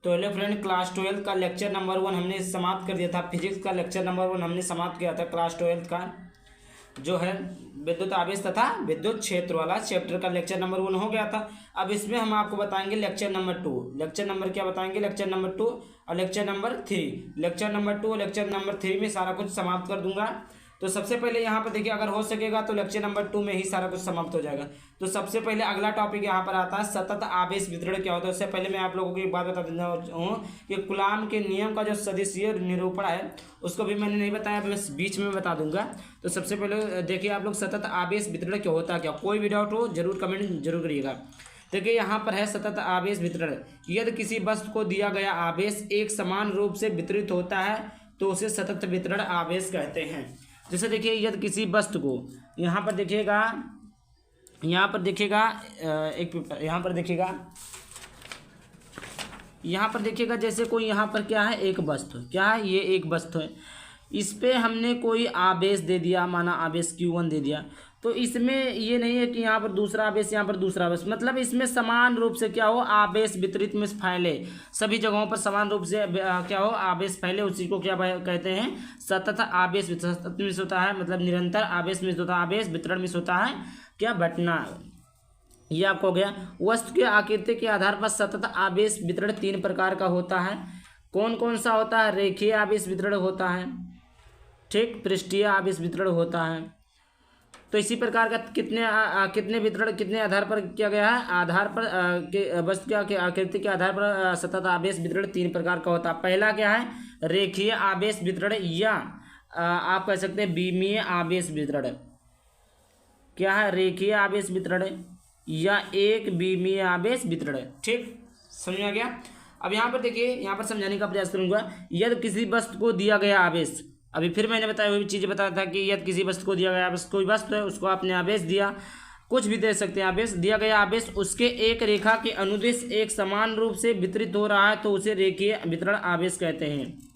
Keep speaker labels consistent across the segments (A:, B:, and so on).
A: तो hello friend, class 12 का lecture number 1 हमने समाप्त कर दिया था। फिजिक्स का लेक्चर नंबर 1 हमने समाप्त किया था। क्लास 12 का जो है विद्युत आवेश तथा विद्युत क्षेत्र वाला चैप्टर का लेक्चर नंबर 1 हो गया था। अब इसमें हम आपको बताएंगे लेक्चर नंबर 2। लेक्चर नंबर क्या बताएंगे? लेक्चर नंबर 2 और लेक्चर नंबर 3। लेक्चर नंबर 2 और लेक्चर नंबर 3 में सारा कुछ समाप्त कर दूंगा। तो सबसे पहले यहाँ पर देखिए, अगर हो सकेगा तो लेक्चर नंबर 2 में ही सारा कुछ समाप्त हो जाएगा। तो सबसे पहले अगला टॉपिक यहाँ पर आता है सतत आवेश वितरण क्या होता है। उससे पहले मैं आप लोगों को एक बात बता देता हूँ कि कूलाम के नियम का जो सदिशीय निरूपण है उसको भी मैंने नहीं बताया, बस बीच में बता दूंगा। तो सबसे पहले देखिए आप लोग, सतत आवेश वितरण क्या होता है क्या। कोई भी डाउट हो जरूर कमेंट जरूर करिएगा। देखिए यहाँ पर है सतत आवेश वितरण। यदि किसी वस्तु को दिया गया आवेश एक समान रूप से वितरित होता है तो उसे सतत वितरण आवेश कहते हैं। जैसे देखिए, यदि किसी वस्तु को यहाँ पर देखिएगा यहाँ पर देखिएगा जैसे कोई यहाँ पर क्या है, एक वस्तु, क्या है ये, एक वस्तु है। इस पे हमने कोई आवेश दे दिया, माना आवेश Q1 दे दिया। तो इसमें ये नहीं है कि यहाँ पर दूसरा आवेश, यहाँ पर दूसरा आवेश, मतलब इसमें समान रूप से क्या हो, आवेश वितरित में फैले, सभी जगहों पर समान रूप से क्या हो, आवेश फैले, उसी को क्या कहते हैं, सतत आवेश। सतत में होता है मतलब निरंतर, आवेश में होता है आवेश, वितरण में होता है क्या, बंटना। ये आपको हो गया। वस्तु के आकृति के आधार पर सतत आवेश वितरण 3 प्रकार का होता है। कौन कौन सा होता है? रेखीय आवेश वितरण होता है, ठीक, पृष्ठीय आवेश वितरण होता है। तो इसी प्रकार का कितने वितरण कितने आधार पर किया गया है, आधार पर के वस्तु के आकृति के आधार पर सतत आवेश वितरण 3 प्रकार का होता है। पहला क्या है, रेखीय आवेश वितरण, या आप कह सकते हैं विमीय आवेश वितरण। क्या है? रेखीय आवेश वितरण या एक विमीय आवेश वितरण। ठीक, समझ में आ गया। अब यहाँ पर देखिए, यहाँ पर समझाने का प्रयास करूंगा। यदि किसी वस्तु को दिया गया आवेश, अभी फिर मैंने बताया हुई चीज़ें बताया था कि यदि किसी वस्तु को दिया गया आवेश, कोई वस्तु है उसको आपने आवेश दिया, कुछ भी दे सकते हैं आवेश, दिया गया आवेश उसके एक रेखा के अनुदिश एक समान रूप से वितरित हो रहा है तो उसे रेखीय वितरण आवेश कहते हैं।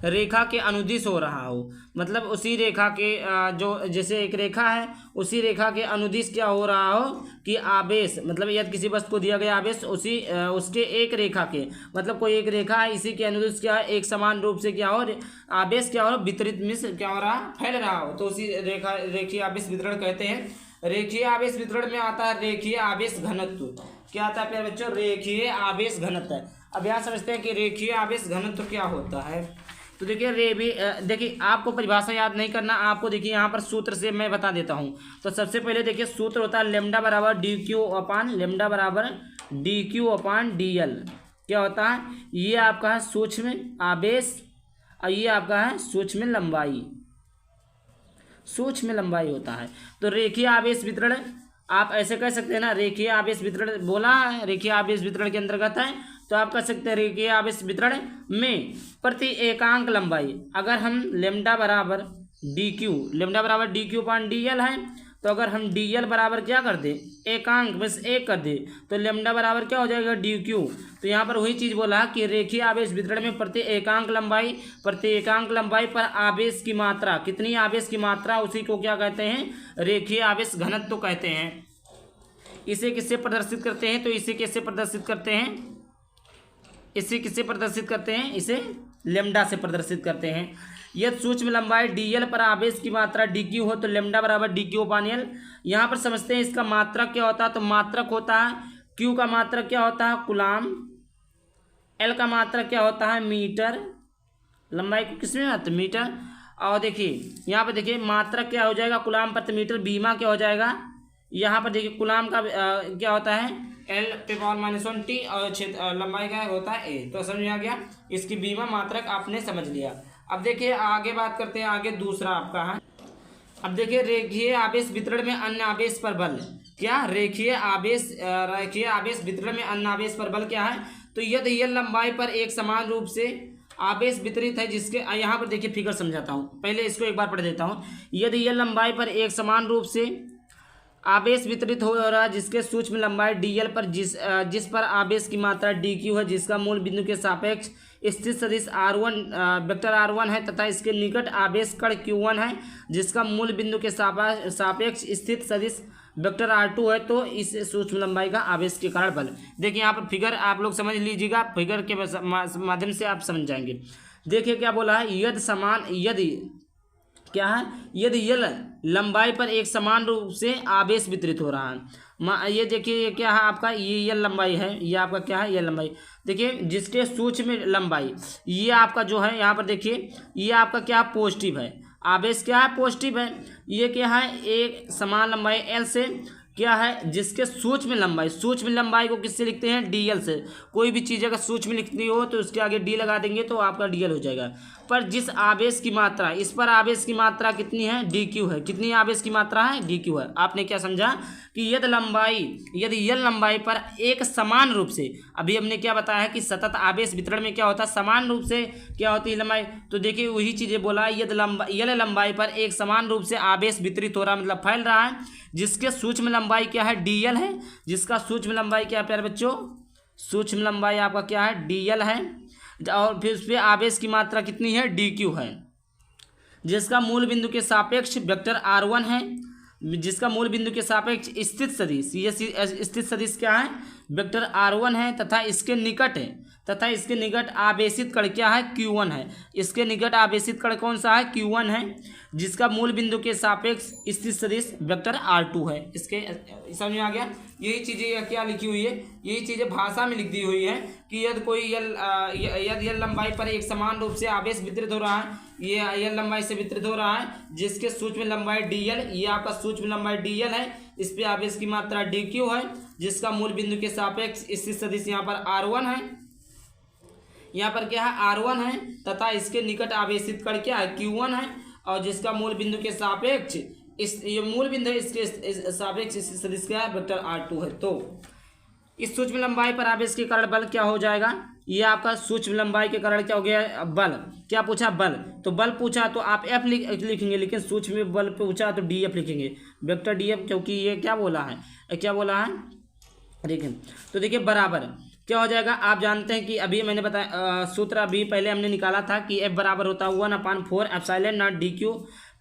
A: रेखा के अनुदिश हो रहा हो मतलब उसी रेखा के जो, जैसे एक रेखा है उसी रेखा के अनुदिश क्या हो रहा हो कि आवेश, मतलब यदि किसी वस्तु को दिया गया आवेश उसी उसके एक रेखा के, मतलब कोई एक रेखा है, इसी के अनुदिश क्या है, एक समान रूप से क्या हो, आवेश क्या हो, वितरित में क्या हो रहा, फैल रहा हो, तो उसी रेखीय आवेश वितरण कहते हैं। रेखीय आवेश वितरण में आता है रेखीय आवेश घनत्व। क्या आता है प्यारे बच्चों? रेखीय आवेश घनत्व। अब यहाँ समझते हैं कि रेखीय आवेश घनत्व क्या होता है। तो देखिए देखिए आपको परिभाषा याद नहीं करना, आपको देखिए यहाँ पर सूत्र से मैं बता देता हूँ। तो सबसे पहले देखिए सूत्र होता है लेमडा बराबर डी क्यू अपान डी एल। क्या होता है? ये आपका है सूक्ष्म आवेश और ये आपका है सूक्ष्म लंबाई होता है। तो रेखीय आवेश वितरण आप ऐसे कह सकते हैं ना, रेखीय आवेश वितरण बोला है, रेखीय आवेश वितरण के अंतर्गत है। तो आप कह सकते हैं रेखीय आवेश वितरण में प्रति एकांक लंबाई, अगर हम लेमडा बराबर डी क्यू पान डी एल है, तो अगर हम डी एल बराबर क्या कर दे, एकांक बस एक कर दे, तो लेमडा बराबर क्या हो जाएगा, डी क्यू। तो यहाँ पर वही चीज़ बोला कि रेखीय आवेश वितरण में प्रति एकांक लंबाई पर आवेश की मात्रा, कितनी आवेश की मात्रा, उसी को क्या कहते हैं, रेखीय आवेश घनत्व कहते हैं। इसे किससे प्रदर्शित करते हैं? तो इसे किससे प्रदर्शित करते हैं, इसे लेमडा से प्रदर्शित करते हैं। यदि सूक्ष्म लंबाई डीएल पर आवेश की मात्रा डी क्यू हो तो लेमडा बराबर डी क्यू अपान एल। यहाँ पर समझते हैं इसका मात्रक क्या होता है। तो मात्रक होता है, क्यू का मात्रक क्या होता है, कूलाम, एल का मात्रक क्या होता है, मीटर, लंबाई को किसमें आता है, मीटर। और देखिए यहाँ पर देखिए मात्रक क्या हो जाएगा, कूलाम प्रति मीटर, बीमा क्या हो जाएगा, यहाँ पर देखिए कूलाम का क्या होता है, L⁻⁻⁻⁰ और लंबाई का होता है A। तो समझ में आ गया, इसकी बीमा मात्रक आपने समझ लिया। अब देखिए आगे बात करते हैं, आगे दूसरा आपका है। अब देखिए रेखीय आवेश वितरण में अन्य आवेश पर बल। क्या? रेखीय आवेश वितरण में अन्य आवेश पर बल क्या है। तो यदि यह लंबाई पर एक समान रूप से आवेश वितरित है, जिसके यहाँ पर देखिए फिगर समझाता हूँ, पहले इसको एक बार पढ़ देता हूँ। यदि यह लंबाई पर एक समान रूप से आवेश वितरित हो रहा है जिसके सूक्ष्म लंबाई डीएल पर जिस पर आवेश की मात्रा डी क्यू है, जिसका मूल बिंदु के सापेक्ष स्थित सदिश वेक्टर r1 है, तथा इसके निकट आवेश कण q1 है जिसका मूल बिंदु के सापेक्ष स्थित सदिश वेक्टर r2 है तो इस सूक्ष्म लंबाई का आवेश के कारण बल। देखिए यहाँ पर फिगर आप लोग समझ लीजिएगा, फिगर के माध्यम से आप समझ जाएंगे। देखिए क्या बोला है, यदि क्या है, यदि यल लंबाई पर एक समान रूप से आवेश वितरित हो रहा है। ये देखिए ये क्या है आपका, ये यल लंबाई है, ये आपका क्या है, यल लंबाई। देखिए जिसके सूक्ष्म लंबाई, ये आपका जो है यहाँ पर देखिए, ये आपका क्या पॉजिटिव है, आवेश क्या है, पॉजिटिव है। ये क्या है, एक समान लंबाई एल से क्या है, जिसके सूक्ष्म लंबाई को किससे लिखते हैं, डीएल से। कोई भी चीज़ अगर सूक्ष्म लिखनी हो तो उसके आगे डी लगा देंगे तो आपका डीएल हो जाएगा। पर जिस आवेश की मात्रा, इस पर आवेश की मात्रा कितनी है, डी क्यू है। कितनी आवेश की मात्रा है, डी क्यू है। आपने क्या समझा कि यदि यल लंबाई पर एक समान रूप से, अभी हमने क्या बताया है कि सतत आवेश वितरण में क्या होता है, समान रूप से क्या होती है लंबाई। तो देखिए वही चीज़ें बोला, यल लंबाई पर एक समान रूप से आवेश वितरित हो रहा है, मतलब फैल रहा है, जिसके सूक्ष्म लंबाई क्या है, डीएल है। जिसका सूक्ष्म लंबाई क्या है प्यारे बच्चों, सूक्ष्म लंबाई आपका क्या है, डीएल है। और फिर उस पर आवेश की मात्रा कितनी है, डी क्यू है। जिसका मूल बिंदु के सापेक्ष वेक्टर r1 है। जिसका मूल बिंदु के सापेक्ष स्थित सदिश, ये स्थित सदिश क्या है, वेक्टर r1 है। तथा इसके निकट आवेशित कण क्या है, q1 है। इसके निकट आवेशित कण कौन सा है, q1 है। जिसका मूल बिंदु के सापेक्ष स्थित सदिश वेक्टर r2 है। इसके समझ में आ गया। यही चीज़ें क्या लिखी हुई है, यही चीज़ें भाषा में लिख दी हुई है कि यदि कोई यल लंबाई पर एक समान रूप से आवेश वितरित हो रहा है, ये यल लंबाई से वितरित हो रहा है, जिसके सूक्ष्म लंबाई डीएल, ये आपका सूक्ष्म लंबाई डीएल है। इस पे आवेश की मात्रा डी क्यू है। जिसका मूल बिंदु के सापेक्ष स्थित सदिश यहाँ पर r1 है, यहाँ पर क्या है, r1 है। तथा इसके निकट आवेशित कण क्या है, q1 है। और जिसका मूल बिंदु के सापेक्ष ये मूल बिंदु है, इसके सापेक्ष स्थित सदिश क्या है, वेक्टर r2 है। तो इस सूक्ष्म लंबाई पर आवेश के कारण बल क्या हो जाएगा, ये आपका सूक्ष्म लंबाई के कारण क्या हो गया, बल। क्या पूछा, बल। तो बल पूछा तो आप एफ लिखेंगे, लेकिन सूक्ष्म बल पूछा तो डी एफ लिखेंगे, वेक्टर डी एफ, क्योंकि ये क्या बोला है, देखिए। तो देखिए बराबर क्या हो जाएगा, आप जानते हैं कि अभी मैंने बताया सूत्र अभी पहले हमने निकाला था कि एफ बराबर होता है 1/4 epsilon not D Q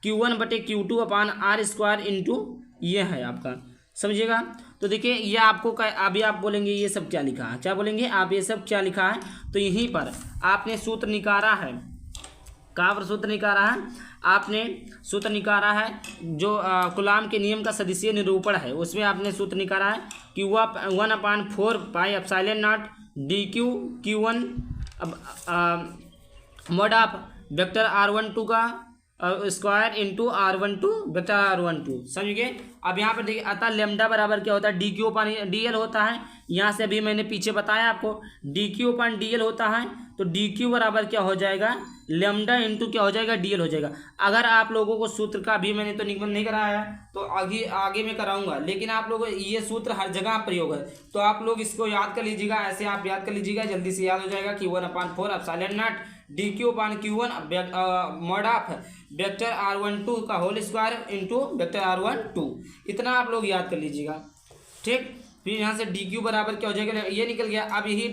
A: q1/q2 upon R square into, ये है आपका, समझिएगा। तो देखिए ये आपको अभी आप बोलेंगे ये सब क्या लिखा है, क्या बोलेंगे आप, ये सब क्या लिखा है। तो यहीं पर आपने सूत्र निकाला है, कहाँ पर सूत्र निकाला है, आपने सूत्र निकाला है जो कूलाम के नियम का सदिशीय निरूपण है, उसमें आपने सूत्र निकाला है कि 1/4 pi epsilon not D Q q1 mod of vector r12 का square into r12 vector r12, समझ गए। अब यहाँ पर देखिए अतः लेमडा बराबर क्या होता है, डी क्यू पानी डी एल होता है। यहाँ से अभी मैंने पीछे बताया आपको डी क्यू पान डी एल होता है, तो डी क्यू बराबर क्या हो जाएगा, लेमडा इंटू क्या हो जाएगा, डी एल हो जाएगा। अगर आप लोगों को सूत्र का अभी मैंने तो निगमन नहीं कराया तो आगे मैं कराऊंगा, लेकिन आप लोगों ये सूत्र हर जगह प्रयोग है, तो आप लोग इसको याद कर लीजिएगा। ऐसे आप याद कर लीजिएगा, जल्दी से याद हो जाएगा कि 1/4 एप्सिलॉन नॉट डी क्यू पान q1 mod of vector r12 का whole square into vector r12, इतना आप लोग याद कर लीजिएगा, ठीक। फिर यहाँ से डी क्यू बराबर क्या हो जाएगा, ये निकल गया। अब यही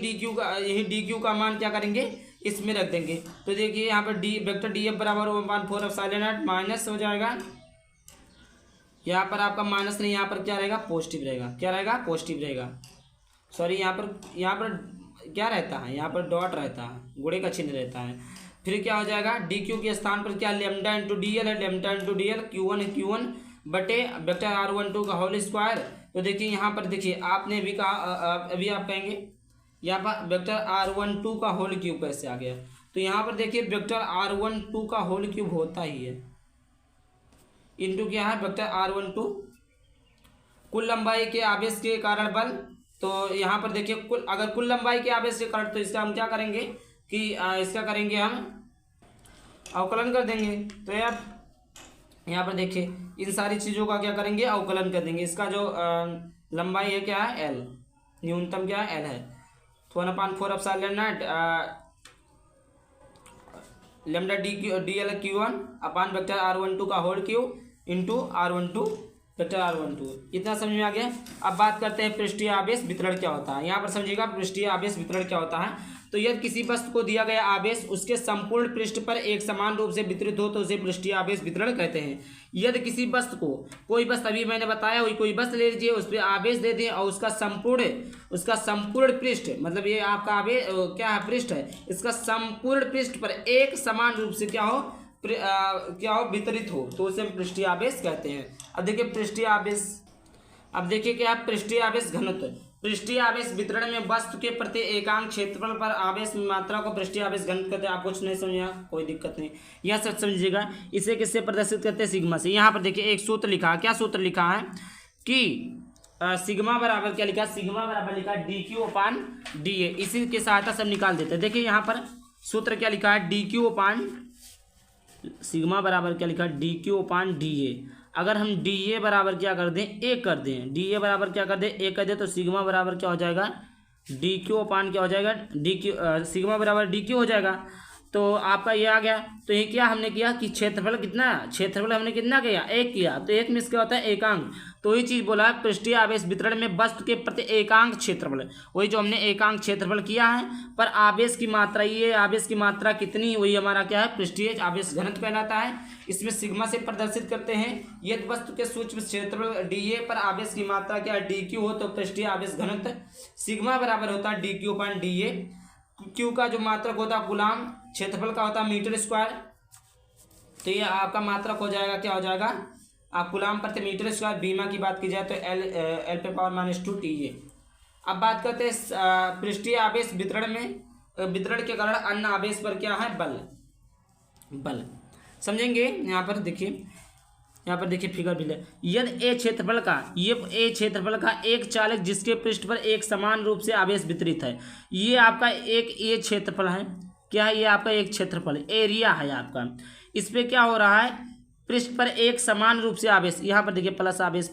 A: डी क्यू का मान क्या करेंगे, इसमें रख देंगे। तो देखिए यहाँ पर डी वेक्टर डी एफ बराबर 1/4 एप्सिलॉन नॉट माइनस हो जाएगा, यहाँ पर आपका माइनस नहीं, यहाँ पर क्या रहेगा, पॉजिटिव रहेगा। क्या रहेगा, पॉजिटिव रहेगा। सॉरी यहाँ पर क्या रहता है, यहाँ पर डॉट रहता है, गुणे का चिन्ह रहता है। फिर क्या हो जाएगा, डी क्यू के स्थान पर क्या लेमडा इंटू डी एल है, lambda into D L q1 बटे वेक्टर r12 का होल स्क्वायर। तो देखिए यहाँ पर देखिए आपने भी कहा, अभी आप कहेंगे यहाँ पर वेक्टर r12 का होल क्यूब कैसे आ गया। तो यहाँ पर देखिए वेक्टर r12 का होल क्यूब होता ही है, इंटू क्या है, वेक्टर r12 कुल लंबाई के आवेश के कारण बल। तो यहाँ पर देखिए अगर कुल लंबाई के आवेश के कारण, तो इसका हम क्या करेंगे कि इसका करेंगे हम अवकलन कर देंगे। तो यार यहाँ पर देखिए इन सारी चीज़ों का क्या करेंगे, अवकलन कर देंगे। इसका जो लंबाई है क्या है, एल, न्यूनतम क्या है, एल है। तो 1/4 epsilon not lambda D L q1 upon vector r12 का whole cube into r12 vector R12। इतना समझ में आ गया। अब बात करते हैं पृष्ठीय आवेश वितरण क्या होता है। यहाँ पर समझिएगा पृष्ठीय आवेश वितरण क्या होता है। तो यदि किसी वस्तु को दिया गया आवेश उसके संपूर्ण पृष्ठ पर एक समान रूप से वितरित हो तो उसे पृष्ठीय आवेश वितरण कहते हैं। यदि किसी वस्तु को, कोई वस्तु अभी मैंने बताया हुई कोई वस्तु ले लीजिए, उस पर आवेश दे दें और उसका संपूर्ण पृष्ठ, मतलब ये आपका आवेश क्या है, पृष्ठ है, इसका संपूर्ण पृष्ठ पर एक समान रूप से क्या हो वितरित हो तो उसे पृष्ठीय आवेश कहते हैं। अब देखिए पृष्ठीय आवेश, अब देखिए क्या है पृष्ठीय आवेश घनत्व। पृष्ठीय आवेश वितरण में वस्तु के प्रति एकांक क्षेत्रफल पर आवेश मात्रा को पृष्ठीय आवेश घनत्व कहते हैं। आप कुछ नहीं समझिए, कोई दिक्कत नहीं, यह सब समझिएगा। इसे किससे प्रदर्शित करते हैं, सिग्मा से। यहाँ पर देखिए एक सूत्र लिखा है, क्या सूत्र लिखा है कि सिग्मा बराबर क्या लिखा है, सिग्मा बराबर लिखा है dQ/dA। इसी की सहायता से हम निकाल देते हैं। देखिए यहाँ पर सूत्र क्या लिखा है, सिग्मा बराबर क्या लिखा है, dQ/dA। अगर हम dA बराबर क्या कर दें, ए कर दें, dA बराबर क्या कर दें, ए कर दें, तो सिग्मा बराबर क्या हो जाएगा, dQ/ क्या हो जाएगा, सिग्मा बराबर dQ हो जाएगा। तो आपका ये आ गया। तो ये क्या हमने किया कि क्षेत्रफल हमने कितना किया, एक किया, तो एक में क्या होता है, एकांक। तो वही चीज़ बोला पृष्ठीय आवेश वितरण में वस्तु के प्रति एकांक क्षेत्रफल, वही जो हमने एकांक क्षेत्रफल किया है, पर आवेश की मात्रा, ये आवेश की मात्रा कितनी, वही हमारा क्या है, पृष्ठीय आवेश घनत्व कहलाता है। इसमें सिग्मा से प्रदर्शित करते हैं। यदि वस्तु के सूक्ष्म क्षेत्रफल dA पर आवेश की मात्रा क्या dQ हो तो पृष्ठीय आवेश घनत्व सिग्मा बराबर होता है dQ/dA। Q का जो मात्रक होता है कूलाम, क्षेत्रफल का होता है मीटर स्क्वायर। तो ये आपका मात्रक हो जाएगा, क्या हो जाएगा, आप कूलाम प्रति मीटर स्क्वायर। बीमा की बात की जाए तो L/-2 TA। अब बात करते हैं पृष्ठीय आवेश वितरण में, वितरण के कारण अन्य आवेश पर क्या है, बल समझेंगे। यहाँ पर देखिए फिगर भी ले। यदि ए क्षेत्रफल का एक चालक जिसके पृष्ठ पर एक समान रूप से आवेश वितरित है, ये आपका एक ए क्षेत्रफल है, क्या है, ये आपका एक क्षेत्रफल एरिया है आपका। इस पे क्या हो रहा है, पृष्ठ पर एक समान रूप से आवेश, यहाँ पर देखिए प्लस आवेश,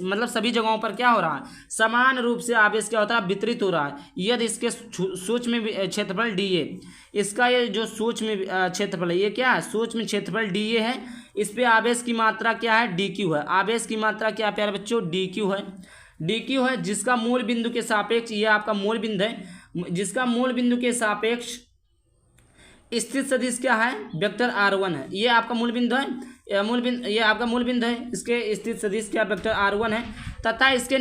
A: मतलब सभी जगहों पर क्या हो रहा है, समान रूप से आवेश क्या होता है, वितरित हो रहा है। यदि इसके सूक्ष्म क्षेत्रफल dA, इसका ये जो सूक्ष्म क्षेत्रफल है, ये क्या है, सूक्ष्म क्षेत्रफल dA है। इस पे आवेश की मात्रा क्या है, dQ है। आवेश की मात्रा क्या प्यारे बच्चों, dQ है, जिसका मूल बिंदु के सापेक्ष, ये आपका मूल बिंदु है, जिसका मूल बिंदु के सापेक्ष स्थित सदिश क्या है, वेक्टर R1 है। ये आपका मूल बिंदु है, ये आपका मूल बिंदु है, इसके स्थित सदिश क्या वेक्टर R1 है। तथा इसके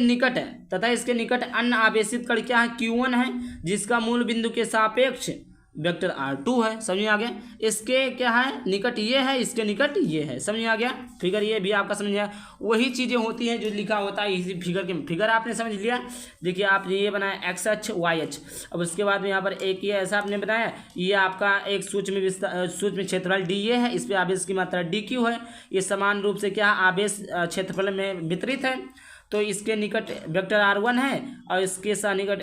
A: निकट अन्य आवेशित कण क्या है, Q1 है, जिसका मूल बिंदु के सापेक्ष वेक्टर R2 है। समझ में आ गया। इसके क्या है, निकट ये है, इसके निकट ये है। समझ में आ गया। फिगर ये भी आपका समझ आया। वही चीज़ें होती हैं जो लिखा होता है इसी फिगर आपने समझ लिया। देखिए आपने ये बनाया x अक्ष y अक्ष, अब उसके बाद में यहाँ पर एक ये ऐसा आपने बनाया, ये आपका एक सूक्ष्म क्षेत्रफल dA है, इस पर आवेश की मात्रा dQ है। ये समान रूप से क्या आवेश क्षेत्रफल में वितरित है। तो इसके निकट वेक्टर R1 है और इसके निकट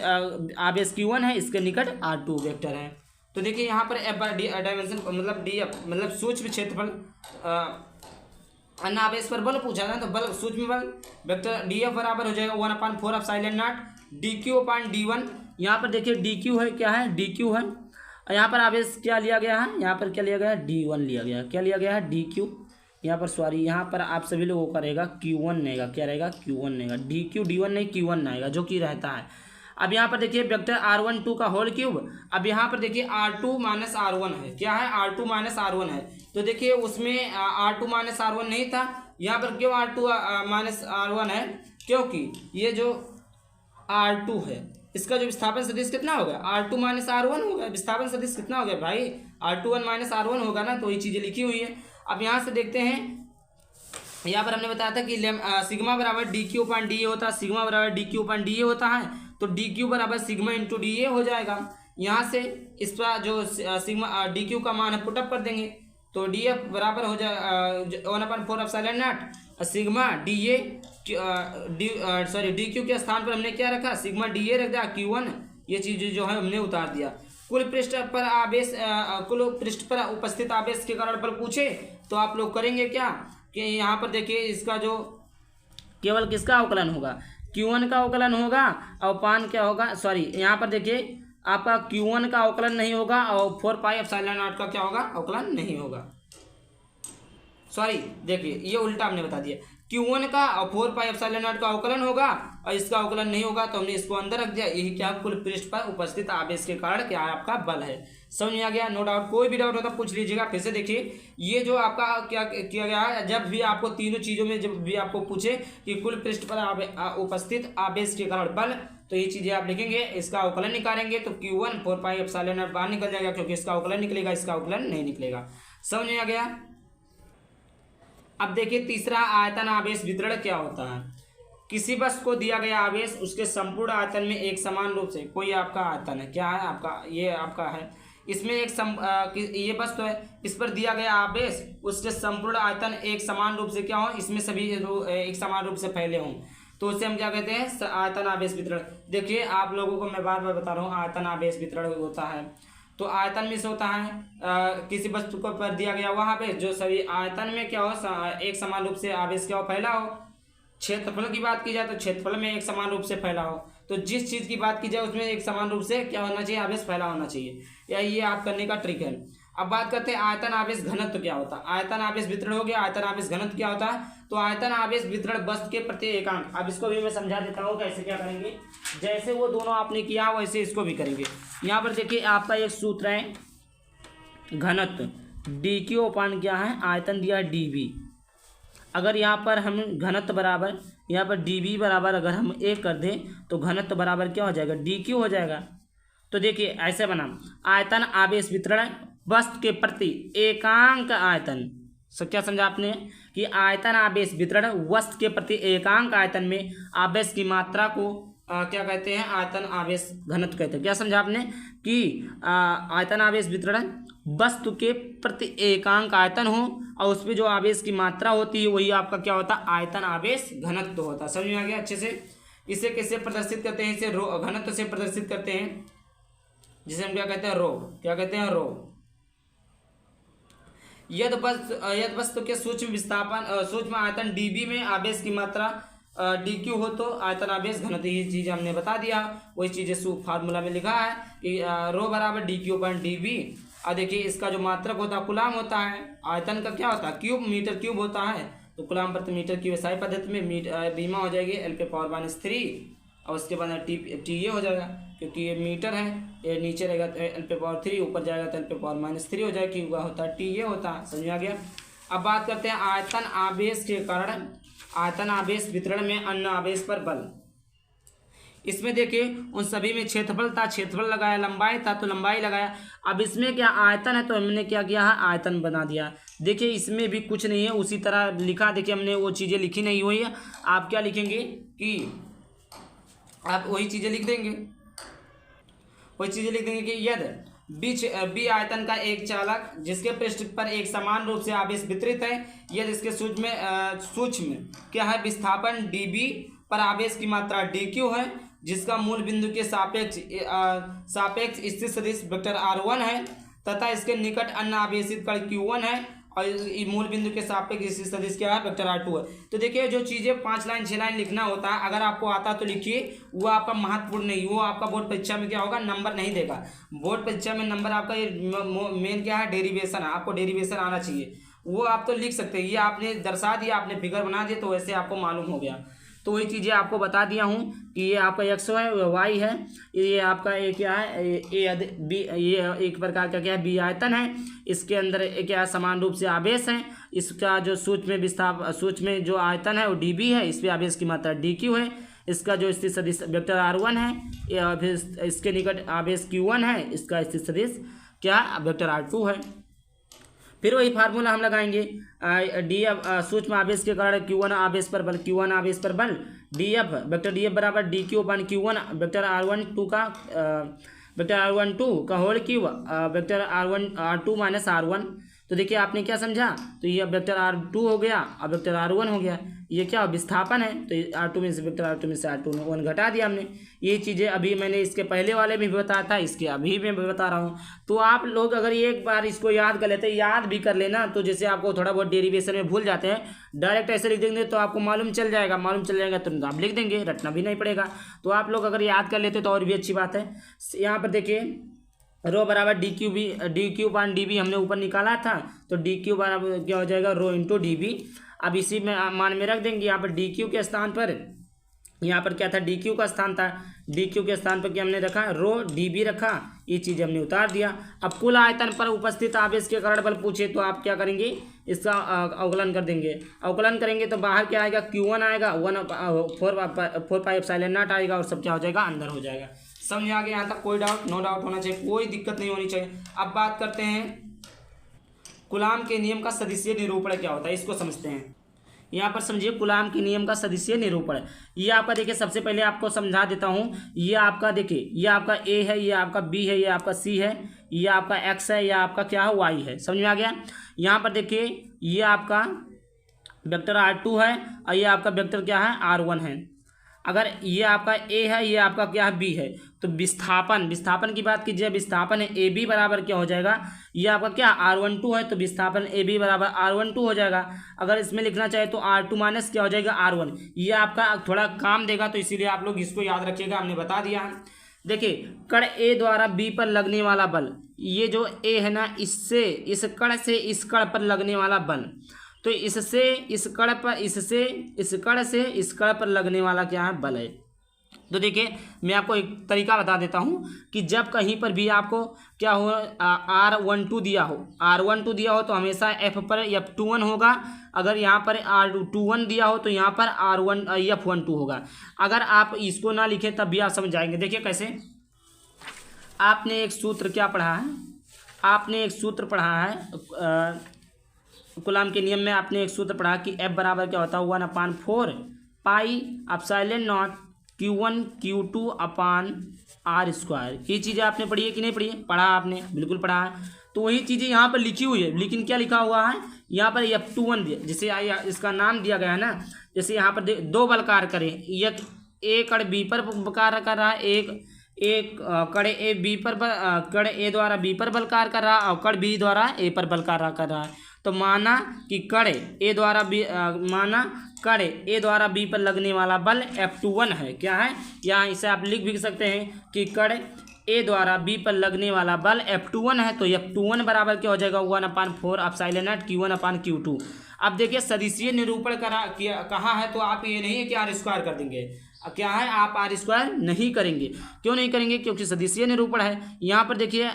A: आवेश Q1 है, इसके निकट R2 वेक्टर है। तो देखिए यहाँ पर F बार डायमेंशन मतलब DF मतलब सूक्ष्म क्षेत्रफल, अन्य आवेश पर बल पूछा था, तो बल सूक्ष्म बल वेक्टर DF बराबर हो जाएगा 1/4 dQ/d1। यहाँ पर देखिए DQ है, क्या है, DQ है। और यहाँ पर आवेश क्या लिया गया है, यहाँ पर क्या लिया गया है, D1 लिया गया। क्या लिया गया है, DQ। यहाँ पर सॉरी, यहाँ पर आप सभी लोगों का रहेगा Q1 रहेगा, क्या रहेगा, Q1 रहेगा। DQ D1 नहीं, Q1 आएगा, जो कि रहता है। अब यहाँ पर देखिए वेक्टर R12 का होल क्यूब। अब यहाँ पर देखिए R2 माइनस R1 है, क्या है, R2 माइनस R1 है। तो देखिए उसमें R2 माइनस R1 नहीं था, यहाँ पर क्यों R2 माइनस R1 है, क्योंकि ये जो R2 है इसका जो विस्थापन सदिश कितना हो गया, R2 माइनस R1 हो गया। विस्थापन सदिश कितना हो गया भाई, R21 माइनस R1 होगा ना। तो ये चीज़ें लिखी हुई है। अब यहाँ से देखते हैं, यहाँ पर हमने बताया था कि सिग्मा बराबर dQ/dA होता है, सिग्मा बराबर dQ/dA होता है। तो DQ बराबर सिग्मा इंटू DA हो जाएगा। यहाँ से इस पर जो सिग्मा DQ का मान है पुटअप कर देंगे, तो DF बराबर हो जाए 1/4 सिग्मा DA DQ के स्थान पर हमने क्या रखा, सिग्मा DA रख दिया, Q1 ये चीज़ जो है हमने उतार दिया। कुल पृष्ठ पर उपस्थित आवेश के कारण बल पूछे तो आप लोग करेंगे क्या कि यहाँ पर देखिए इसका जो केवल किसका अवकलन होगा, Q1 का अवकलन होगा। और पान क्या होगा, सॉरी यहाँ पर देखिए आपका Q1 का अवकलन नहीं होगा और 4πε0 का क्या होगा, अवकलन नहीं होगा। सॉरी देखिए ये उल्टा हमने बता दिया, Q1 का और 4πε0 का अवकलन होगा और इसका अवकलन नहीं होगा तो हमने इसको अंदर रख दिया। यही क्या कुल पृष्ठ पर उपस्थित आवेश के कारण क्या है आपका बल है। समझ में आ गया? No doubt. कोई भी डाउट होता पूछ लीजिएगा। फिर से देखिए, ये जो आपका क्या किया गया है, जब भी आपको तीनों चीज़ों में जब भी आपको पूछे कि कुल पृष्ठ पर उपस्थित आवेश के कारण बल, तो ये चीज़ें आप लिखेंगे। इसका अवकलन निकालेंगे तो Q1 4πε0 बाहर निकल जाएगा, क्योंकि इसका अवकलन निकलेगा, इसका अवकलन नहीं निकलेगा। समझ में आ गया? अब देखिए तीसरा, आयतन आवेश वितरण क्या होता है। किसी वस्तु को दिया गया आवेश उसके संपूर्ण आयतन में एक समान रूप से, कोई आपका आयतन है, क्या है आपका, ये आपका है, इसमें ये वस्तु है, इस पर दिया गया आवेश उसके संपूर्ण आयतन एक समान रूप से क्या हो, इसमें सभी एक समान रूप से फैले हों, तो उससे हम क्या कहते हैं, आयतन आवेश वितरण। देखिए आप लोगों को मैं बार बार बता रहा हूँ, आयतन आवेश वितरण होता है तो आयतन में से होता है किसी वस्तु को पर दिया गया वहाँ पे जो सभी आयतन में क्या हो, एक समान रूप से आवेश क्या हो, फैला हो। क्षेत्रफल की बात की जाए तो क्षेत्रफल में एक समान रूप से फैला हो। तो जिस चीज़ की बात की जाए उसमें एक समान रूप से क्या होना चाहिए, आवेश फैला होना चाहिए। या ये आप करने का ट्रिक है। अब बात करते हैं आयतन आवेश घनत्व क्या होता है। आयतन आवेश वितरण हो गया, आयतन आवेश घनत्व क्या होता है। तो आयतन आवेश वितरण वस्तु के प्रति एकांक, अब इसको भी मैं समझा देता हूँ कैसे क्या करेंगे। जैसे वो दोनों आपने किया वैसे इसको भी करेंगे। यहाँ पर देखिए आपका एक सूत्र है घनत्व, डी क्यू अपान क्या है, आयतन दिया है dv। अगर यहाँ पर हम घनत्व बराबर, यहाँ पर dv बराबर अगर हम एक कर दें तो घनत्व बराबर क्या हो जाएगा, dq हो जाएगा। तो देखिए ऐसे बना, आयतन आवेश वितरण वस्तु के प्रति एकांक आयतन। सब क्या समझा आपने कि आयतन आवेश वितरण वस्तु के प्रति एकांक आयतन में आवेश की मात्रा को क्या कहते हैं, आयतन आवेश घनत्व कहते हैं। क्या समझा आपने कि आयतन आवेश वितरण वस्तु के प्रति एकांक आयतन हो और उसमें जो आवेश की मात्रा होती है वही आपका क्या होता है, आयतन आवेश घनत्व होता है। समझ में आ गया अच्छे से। इसे कैसे प्रदर्शित करते हैं, इसे रो घनत्व से प्रदर्शित करते हैं, जिसे हम क्या कहते हैं, रो। क्या कहते हैं, रो। यदि वस्तु के सूक्ष्म विस्थापन सूक्ष्म आयतन dv में आवेश की मात्रा dq हो तो आयतन आवेश घनत्व। ये चीज़ हमने बता दिया, वही चीज़ें फार्मूला में लिखा है कि रो बराबर dq/dv। और देखिए इसका जो मात्रक होता है कुलाम होता है, आयतन का क्या होता है, क्यूब, मीटर क्यूब होता है, तो कुलाम प्रति मीटर क्यूब SI पद्धति में बीमा हो जाएगी L/3 और उसके बाद टी ये हो जाएगा, क्योंकि ये मीटर है, ये नीचे रहेगा तो L/3, ऊपर जाएगा तो L/-3 हो जाएगा, क्यों होता है, टी ये होता है। समझ में आ गया। अब बात करते हैं आयतन आवेश के कारण आयतन आवेश वितरण में अन्य आवेश पर बल। इसमें देखिए उन सभी में क्षेत्रफल था, क्षेत्रफल लगाया, लंबाई था तो लंबाई लगाया। अब इसमें क्या आयतन है तो हमने क्या किया है, आयतन बना दिया। देखिए इसमें भी कुछ नहीं है, उसी तरह लिखा। देखिए हमने वो चीज़ें लिखी नहीं हुई है, आप क्या लिखेंगे कि आप वही चीज़ें लिख देंगे, वही चीज़ें लिख देंगे कि यदि बी आयतन का एक चालक जिसके पृष्ठ पर एक समान रूप से आवेश वितरित है, यदि इसके सूक्ष्म क्या है विस्थापन db पर आवेश की मात्रा dq है, जिसका मूल बिंदु के सापेक्ष स्थित सदिश वेक्टर r1 है तथा इसके निकट अन्य आवेशित कण q1 है और मूल बिंदु के सापेक्ष स्थित सदिश क्या है, वेक्टर r2 है। तो देखिए जो चीज़ें 5 लाइन 6 लाइन लिखना होता है, अगर आपको आता तो लिखिए, वो आपका महत्वपूर्ण नहीं, वो आपका बोर्ड परीक्षा में क्या होगा, नंबर नहीं देगा। बोर्ड परीक्षा में नंबर आपका ये मेन क्या है, डेरिवेशन है, आपको डेरिवेशन आना चाहिए, वो आप तो लिख सकते हैं। ये आपने दर्शा दिया, आपने फिगर बना दिया तो वैसे आपको मालूम हो गया। तो वही चीज़ें आपको बता दिया हूँ कि ये आपका x है, y है, ये आपका ए क्या है, ए बी, ये एक प्रकार का क्या है, बी आयतन है। इसके अंदर क्या समान रूप से आवेश है। इसका जो सूक्ष्म जो आयतन है वो db है, इस पर आवेश की मात्रा dq है। इसका जो स्थित सदिश वेक्टर r1 है, फिर इसके निकट आवेश q1 है, इसका स्थित सदिश क्या वेक्टर r2 है। फिर वही फार्मूला हम लगाएंगे, डी सूक्ष्म आवेश के कारण Q1 आवेश पर बल, Q1 आवेश पर बल DF वेक्टर DF बराबर dq/Q1 वेक्टर R12 का whole cube vector R2 minus R1। तो देखिए आपने क्या समझा, तो ये वेक्टर R2 हो गया और वेक्टर R1 हो गया। ये क्या विस्थापन है, तो R2 में से वेक्टर R2 में से R1 घटा दिया हमने। ये चीज़ें अभी मैंने इसके पहले वाले में भी बताया था, इसके अभी मैं बता रहा हूँ। तो आप लोग अगर एक बार इसको याद कर लेते, याद भी कर लेना, तो जैसे आपको थोड़ा बहुत डेरिवेशन में भूल जाते हैं, डायरेक्ट ऐसे लिख देंगे तो आपको मालूम चल जाएगा तो आप लिख देंगे, रटना भी नहीं पड़ेगा। तो आप लोग अगर याद कर लेते तो और भी अच्छी बात है। यहाँ पर देखिए रो बराबर dq/dv हमने ऊपर निकाला था, तो dq बराबर क्या हो जाएगा, रो इंटू dv। अब इसी में मान में रख देंगे। यहाँ पर डी क्यू के स्थान पर, यहाँ पर क्या था, डी क्यू का स्थान था, डी क्यू के स्थान पर क्या हमने रखा, रो डी बी रखा, ये चीज़ हमने उतार दिया। अब कुल आयतन पर उपस्थित आवेश के कारण बल पूछे तो आप क्या करेंगे, इसका अवकलन कर देंगे। अवकलन करेंगे तो बाहर क्या आएगा, Q1 आएगा, 1/4πε0 आएगा और सब क्या हो जाएगा, अंदर हो जाएगा। समझ आ गया यहाँ तक? कोई डाउट? नो डाउट होना चाहिए, कोई दिक्कत नहीं होनी चाहिए। अब बात करते हैं कूलाम के नियम का सदिशीय निरूपण क्या होता है, इसको समझते हैं। यहाँ पर समझिए कूलाम के नियम का सदिशीय निरूपण, ये आपका देखिए सबसे पहले आपको समझा देता हूँ। ये आपका देखिए, ये आपका ए है, ये आपका बी है, ये आपका सी है, ये आपका एक्स है, ये आपका क्या है, वाई है। समझ में आ गया? यहाँ पर देखिए ये आपका वेक्टर R2 है और ये आपका वेक्टर क्या है, R1 है। अगर ये आपका ए है, ये आपका क्या है, बी है, तो विस्थापन की बात कीजिए, विस्थापन है ए बी बराबर क्या हो जाएगा, ये आपका क्या R12 है, तो विस्थापन ए बी बराबर R12 हो जाएगा। अगर इसमें लिखना चाहे तो R2 माइनस क्या हो जाएगा, R1। ये आपका थोड़ा काम देगा, तो इसीलिए आप लोग इसको याद रखिएगा, हमने बता दिया है। देखिए कण ए द्वारा बी पर लगने वाला बल, ये जो ए है ना, इससे इस कण से इस कण पर लगने वाला बल, तो इससे इस कण पर, इससे इस कण से इस कण पर लगने वाला क्या है, बल है। तो देखिए मैं आपको एक तरीका बता देता हूँ कि जब कहीं पर भी आपको क्या हो, R12 दिया हो तो हमेशा F पर F21 होगा। अगर यहाँ पर R21 दिया हो तो यहाँ पर F12 होगा। अगर आप इसको ना लिखें तब भी आप समझ जाएंगे। देखिए कैसे, आपने एक सूत्र क्या पढ़ा है, आपने एक सूत्र पढ़ा है कूलाम के नियम में, आपने एक सूत्र पढ़ा कि F बराबर क्या होता है, 1/4πε0 Q1 Q2 अपान R²। ये चीज़ें आपने पढ़ी है कि नहीं पढ़ी है? पढ़ा आपने, बिल्कुल पढ़ा है। तो वही चीज़ें यहाँ पर लिखी हुई है, लेकिन क्या लिखा हुआ है यहाँ पर, F21 दिया, जिसे इसका नाम दिया गया है ना। जैसे यहाँ पर दो बल कार्य करें, एक ए कण बी पर कार्य कर रहा है, एक कण ए बी पर कण ए द्वारा बी पर बल कार्य कर रहा है और कण बी द्वारा ए पर बल कार्य कर रहा है। तो माना कि कण ए द्वारा बी पर लगने वाला बल F21 है। क्या है, यहाँ इसे आप लिख भी सकते हैं कि कण ए द्वारा बी पर लगने वाला बल F21 है। तो F21 बराबर क्या हो जाएगा, 1/4πε0 Q1/Q2। अब देखिए सदिशीय निरूपण कहा है, तो आप ये नहीं है कि R² कर देंगे। क्या है, आप R² नहीं करेंगे। क्यों नहीं करेंगे, क्योंकि सदिशीय निरूपण है। यहाँ पर देखिए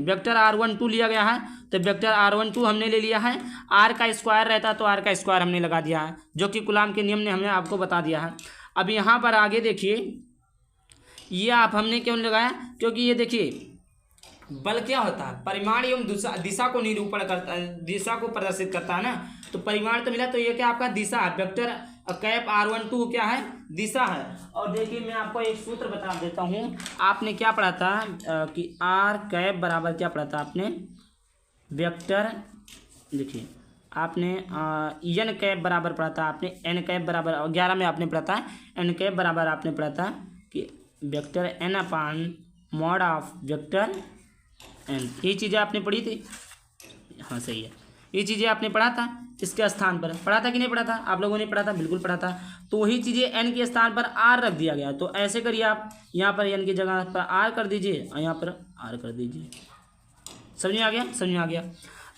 A: वेक्टर R12 लिया गया है, तो वेक्टर R12 हमने ले लिया है। R का स्क्वायर रहता तो R का स्क्वायर हमने लगा दिया है, जो कि कूलाम के नियम ने हमने आपको बता दिया है। अब यहाँ पर आगे देखिए, ये आप हमने क्यों लगाया, क्योंकि ये देखिए बल क्या होता है, परिमाण एवं दिशा को निरूपण करता है, दिशा को प्रदर्शित करता है ना। तो परिमाण तो मिला, तो ये क्या आपका दिशा है, वेक्टर कैप R12 क्या है, दिशा है। और देखिए मैं आपको एक सूत्र बता देता हूँ। आपने क्या पढ़ा था कि R कैप बराबर क्या पढ़ा था आपने, वेक्टर, देखिए आपने एन कैप बराबर पढ़ा था, आपने एन कैप बराबर 11 में आपने पढ़ा था, एन कैप बराबर आपने पढ़ा था कि vector n upon mod of vector n। ये चीज़ें आपने पढ़ी थी, हाँ सही है, ये चीज़ें आपने पढ़ा था। इसके स्थान पर पढ़ा था कि नहीं पढ़ा था, आप लोगों ने पढ़ा था, बिल्कुल पढ़ा था। तो वही चीज़ें n के स्थान पर r रख दिया गया। तो ऐसे करिए आप, यहाँ पर n की जगह पर r कर दीजिए और यहाँ पर r कर दीजिए। समझ में आ गया, समझ में आ गया।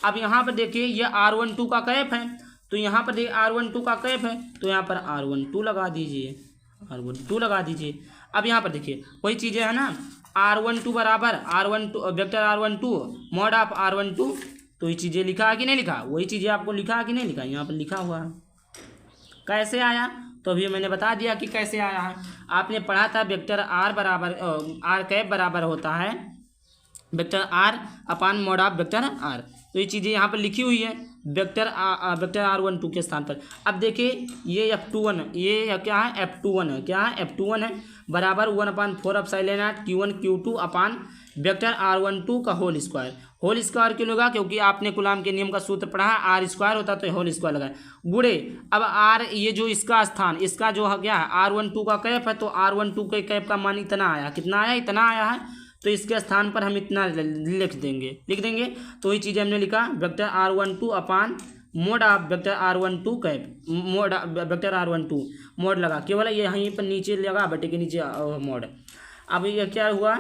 A: अब यहाँ पर देखिए ये R12 का कैप है, तो यहाँ पर देखिए R12 का कैप है, तो यहाँ पर R12 लगा दीजिए, R12 लगा दीजिए। अब यहाँ पर देखिए वही चीज़ें है ना, R12 बराबर R12 vector R12 mod of R12। तो ये चीज़ें लिखा है कि नहीं लिखा, वही चीज़ें आपको लिखा है कि नहीं लिखा, यहाँ पर लिखा हुआ है। कैसे आया, तो अभी मैंने बता दिया कि कैसे आया है। आपने पढ़ा था वेक्टर R बराबर R कैप बराबर होता है vector R upon mod of vector R। तो ये चीज़ें यहाँ पर लिखी हुई है वेक्टर R12 के स्थान पर। अब देखिए ये F21, ये क्या है, F21 है, क्या है, F21 है, बराबर 1/4πε0 Q1 Q2 अपान वेक्टर R12 का होल स्क्वायर क्यों लगा, क्योंकि आपने कूलाम के नियम का सूत्र पढ़ा है, R² होता तो होल स्क्वायर लगाए गुड़े। अब R ये जो इसका स्थान, इसका जो क्या है R12 का कैप है, तो R12 के कैप का मान इतना आया, कितना आया, इतना आया है। तो इसके स्थान पर हम इतना लिख देंगे। तो ये चीज़ें हमने लिखा vector R12 upon mode of vector R12 cap, mod vector R12 mode लगा, केवल ये यहीं पर नीचे लगा, बटे के नीचे मोड। अब ये क्या हुआ,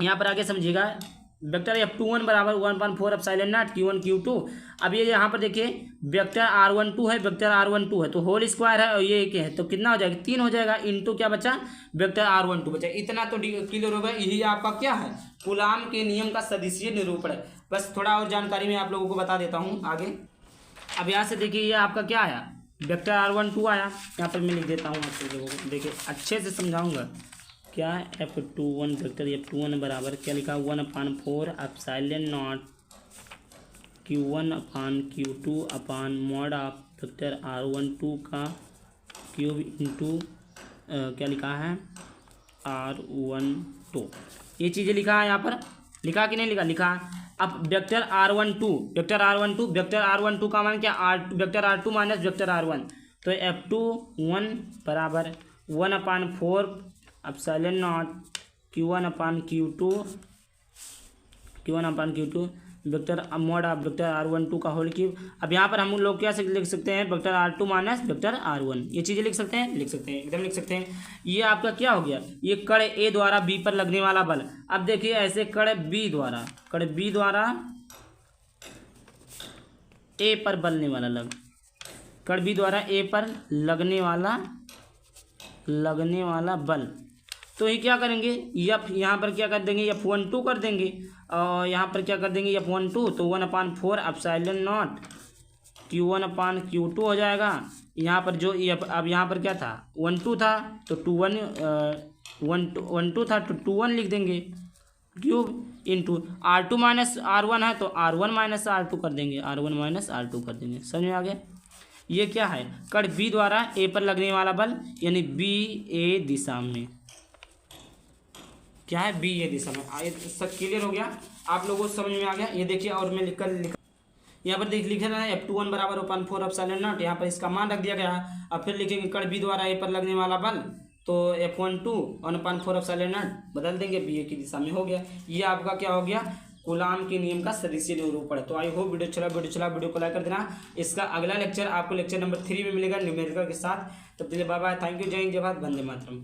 A: यहाँ पर आगे समझिएगा, वेक्टर F21 बराबर 1/4 एप्सिलॉन नॉट Q1 Q2। अब ये यहाँ पर देखिए वेक्टर R12 है, वेक्टर R12 है तो होल स्क्वायर है और ये एक है तो कितना हो जाएगा 3 हो जाएगा, इंटू क्या बचा वेक्टर R12 बचा। इतना तो क्लियर होगा। यही आपका क्या है कूलाम के नियम का सदिशीय निरूपण है। बस थोड़ा और जानकारी मैं आप लोगों को बता देता हूँ आगे। अब यहाँ से देखिए ये आपका क्या आया वेक्टर R12 आया, यहाँ पर मैं लिख देता हूँ आप लोगों को, देखिए अच्छे से समझाऊंगा क्या है। F21 वेक्टर F21 बराबर क्या लिखा 1/4 epsilon not Q1/Q2 upon mod of vector R12 का क्यूब इंटू क्या लिखा है R12। ये चीज़ें लिखा है यहाँ पर, लिखा कि नहीं लिखा, लिखा है। अब वेक्टर R12 का मान क्या vector R2 minus vector R1 तो F21 बराबर 1/4 epsilon not Q1/Q2 vector mod of vector R12 का होल क्यूब। अब यहाँ पर हम लोग क्या लिख सकते हैं vector R2 minus vector R1, ये चीज़ें लिख सकते हैं एकदम लिख सकते हैं। ये आपका क्या हो गया ये कण A द्वारा B पर लगने वाला बल। अब देखिए ऐसे कण B द्वारा A पर बलने वाला कण B द्वारा A पर लगने वाला बल, तो ये क्या करेंगे यहाँ पर क्या कर देंगे F12 कर देंगे और यहाँ पर क्या कर देंगे F12 तो 1/4 एप्सिलॉन नॉट Q1/Q2 हो जाएगा। यहाँ पर जो अब यहाँ पर क्या था 12 था तो 12 था तो 21 लिख देंगे cube into R2 minus R1 है तो R1 माइनस R2 कर देंगे, समझ में आ गया। ये क्या है कण B द्वारा A पर लगने वाला बल यानी BA दिशा में, क्या है BA दिशा में। सब क्लियर हो गया आप लोगों को, समझ में आ गया। ये देखिए और मैं लिखा यहाँ पर लिखा है F21 बराबर 1/4 एप्सिलॉन नॉट, यहाँ पर इसका मान रख दिया गया। अब फिर लिखेंगे कण B द्वारा A पर लगने वाला बल तो F12 1/4 एप्सिलॉन नॉट बदल देंगे BA की दिशा में, हो गया। ये आपका क्या हो गया कूलाम के नियम का सदिशीय निरूपण है। तो आई होप वीडियो को लाइक कर देना। इसका अगला लेक्चर आपको लेक्चर नंबर 3 में मिलेगा न्यूमेरिकल के साथ। तब तक बाय बाय, थैंक यू, जय हिंद, जय भारत, वंदे मातरम।